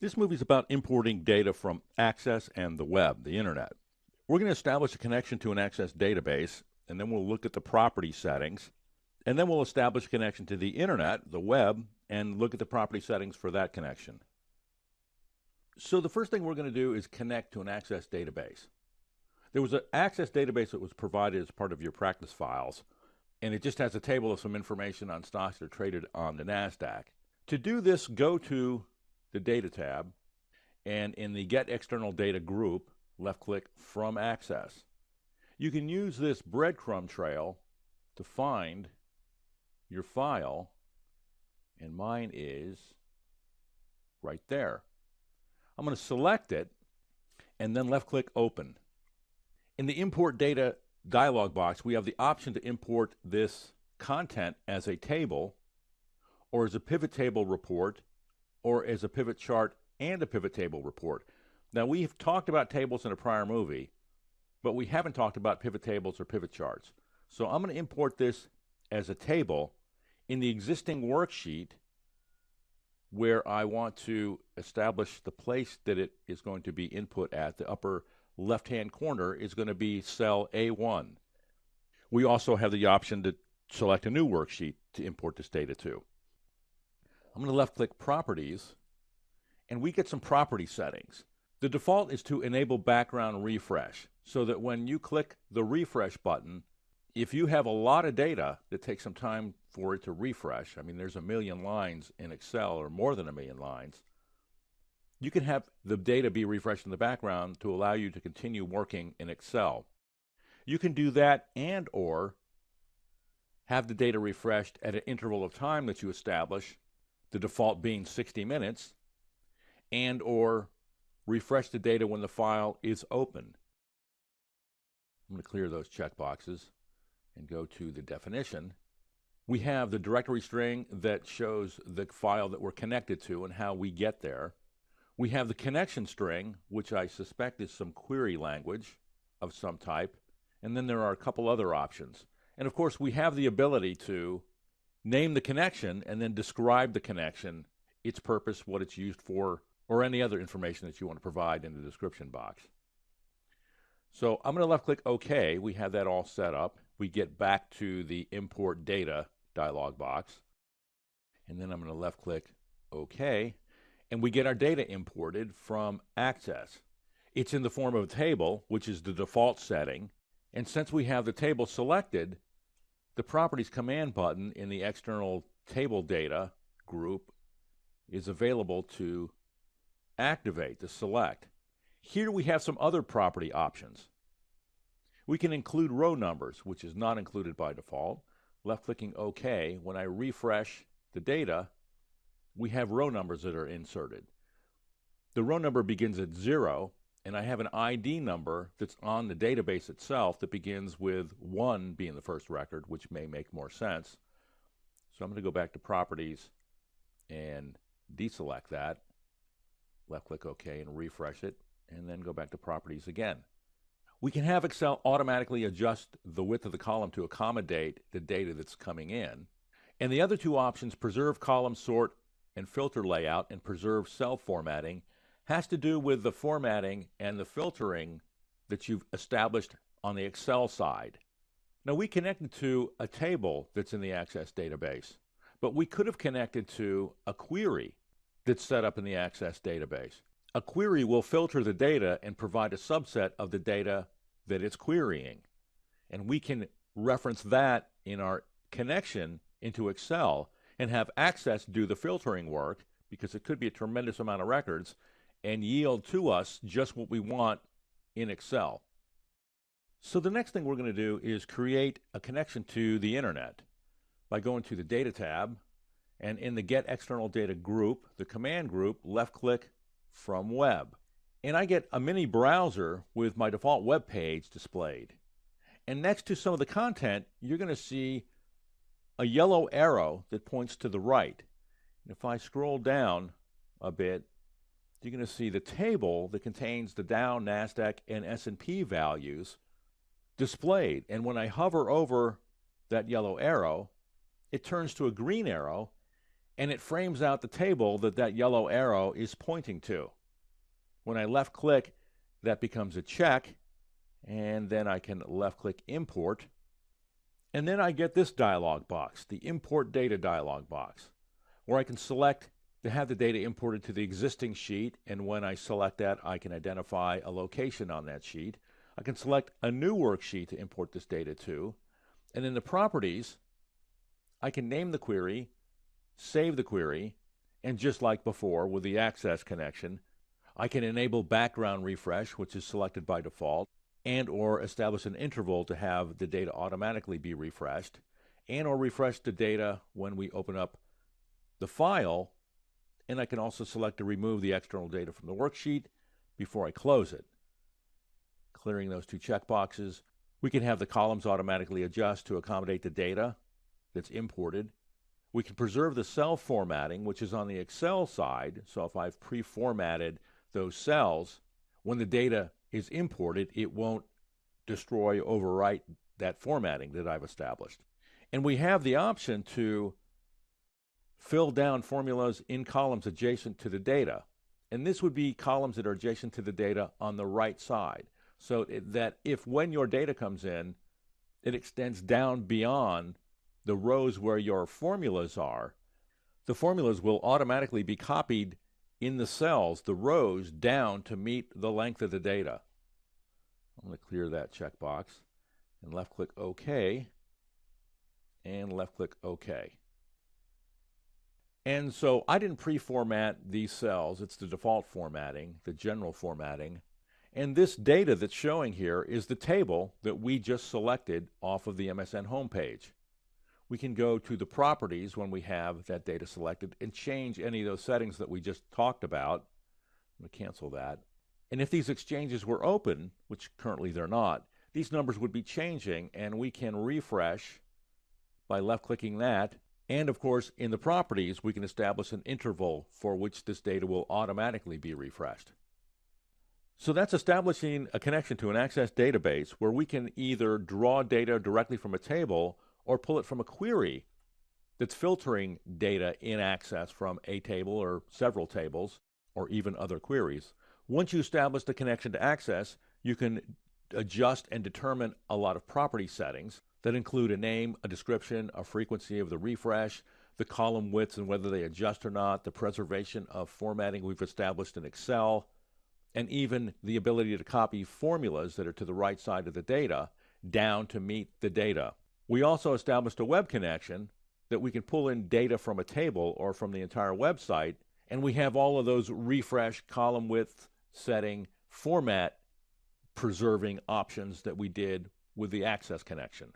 This movie is about importing data from Access and the web, the internet. We're going to establish a connection to an Access database, and then we'll look at the property settings, and then we'll establish a connection to the internet, the web, and look at the property settings for that connection. So the first thing we're going to do is connect to an Access database. There was an Access database that was provided as part of your practice files, and it just has a table of some information on stocks that are traded on the NASDAQ. To do this, go to the Data tab, and in the Get External Data group, left-click From Access. You can use this breadcrumb trail to find your file, and mine is right there. I'm going to select it, and then left-click Open. In the Import Data dialog box, we have the option to import this content as a table, or as a pivot table report, or as a pivot chart and a pivot table report. Now, we've talked about tables in a prior movie, but we haven't talked about pivot tables or pivot charts. So I'm going to import this as a table in the existing worksheet where I want to establish the place that it is going to be input at. The upper left-hand corner is going to be cell A1. We also have the option to select a new worksheet to import this data to. I'm going to left-click Properties, and we get some property settings. The default is to enable background refresh, so that when you click the refresh button, if you have a lot of data that takes some time for it to refresh, I mean, there's 1 million lines in Excel, or more than 1 million lines, you can have the data be refreshed in the background to allow you to continue working in Excel. You can do that and or have the data refreshed at an interval of time that you establish, the default being 60 minutes, and or refresh the data when the file is open. I'm going to clear those checkboxes and go to the definition. We have the directory string that shows the file that we're connected to and how we get there. We have the connection string, which I suspect is some query language of some type, and then there are a couple other options. And of course, we have the ability to name the connection and then describe the connection, its purpose, what it's used for, or any other information that you want to provide in the description box. So I'm going to left-click OK. We have that all set up. We get back to the Import Data dialog box, and then I'm going to left-click OK, and we get our data imported from Access. It's in the form of a table, which is the default setting, and since we have the table selected, the Properties command button in the External Table Data group is available to activate, to select. Here we have some other property options. We can include row numbers, which is not included by default. Left-clicking OK, when I refresh the data, we have row numbers that are inserted. The row number begins at 0, and I have an ID number that's on the database itself that begins with 1 being the first record, which may make more sense. So I'm going to go back to Properties and deselect that. Left-click OK and refresh it, and then go back to Properties again. We can have Excel automatically adjust the width of the column to accommodate the data that's coming in. And the other two options, Preserve Column Sort and Filter Layout and Preserve Cell Formatting, has to do with the formatting and the filtering that you've established on the Excel side. Now, we connected to a table that's in the Access database, but we could have connected to a query that's set up in the Access database. A query will filter the data and provide a subset of the data that it's querying. And we can reference that in our connection into Excel and have Access do the filtering work, because it could be a tremendous amount of records, and yield to us just what we want in Excel. So the next thing we're going to do is create a connection to the internet by going to the Data tab, and in the Get External Data group, the command group, left-click From Web. And I get a mini browser with my default web page displayed. And next to some of the content, you're going to see a yellow arrow that points to the right. And if I scroll down a bit, you're going to see the table that contains the Dow, NASDAQ, and S&P values displayed. And when I hover over that yellow arrow, it turns to a green arrow, and it frames out the table that that yellow arrow is pointing to. When I left click, that becomes a check, and then I can left click import, and then I get this dialog box, the import data dialog box, where I can select to have the data imported to the existing sheet, and when I select that, I can identify a location on that sheet. I can select a new worksheet to import this data to, and in the properties, I can name the query, save the query, and just like before with the Access connection, I can enable background refresh, which is selected by default, and or establish an interval to have the data automatically be refreshed, and or refresh the data when we open up the file, and I can also select to remove the external data from the worksheet before I close it. Clearing those two checkboxes, we can have the columns automatically adjust to accommodate the data that's imported. We can preserve the cell formatting, which is on the Excel side, so if I've pre-formatted those cells, when the data is imported, it won't destroy, overwrite that formatting that I've established. And we have the option to fill down formulas in columns adjacent to the data. And this would be columns that are adjacent to the data on the right side, so that if when your data comes in, it extends down beyond the rows where your formulas are, the formulas will automatically be copied in the cells, the rows, down to meet the length of the data. I'm going to clear that checkbox and left-click OK, and left-click OK. And so I didn't pre-format these cells. It's the default formatting, the general formatting. And this data that's showing here is the table that we just selected off of the MSN homepage. We can go to the properties when we have that data selected and change any of those settings that we just talked about. I'm going to cancel that. And if these exchanges were open, which currently they're not, these numbers would be changing, and we can refresh by left-clicking that. And of course, in the properties, we can establish an interval for which this data will automatically be refreshed. So that's establishing a connection to an Access database where we can either draw data directly from a table or pull it from a query that's filtering data in Access from a table or several tables or even other queries. Once you establish the connection to Access, you can adjust and determine a lot of property settings that include a name, a description, a frequency of the refresh, the column widths and whether they adjust or not, the preservation of formatting we've established in Excel, and even the ability to copy formulas that are to the right side of the data down to meet the data. We also established a web connection that we can pull in data from a table or from the entire website, and we have all of those refresh, column width setting, format preserving options that we did with the Access connection.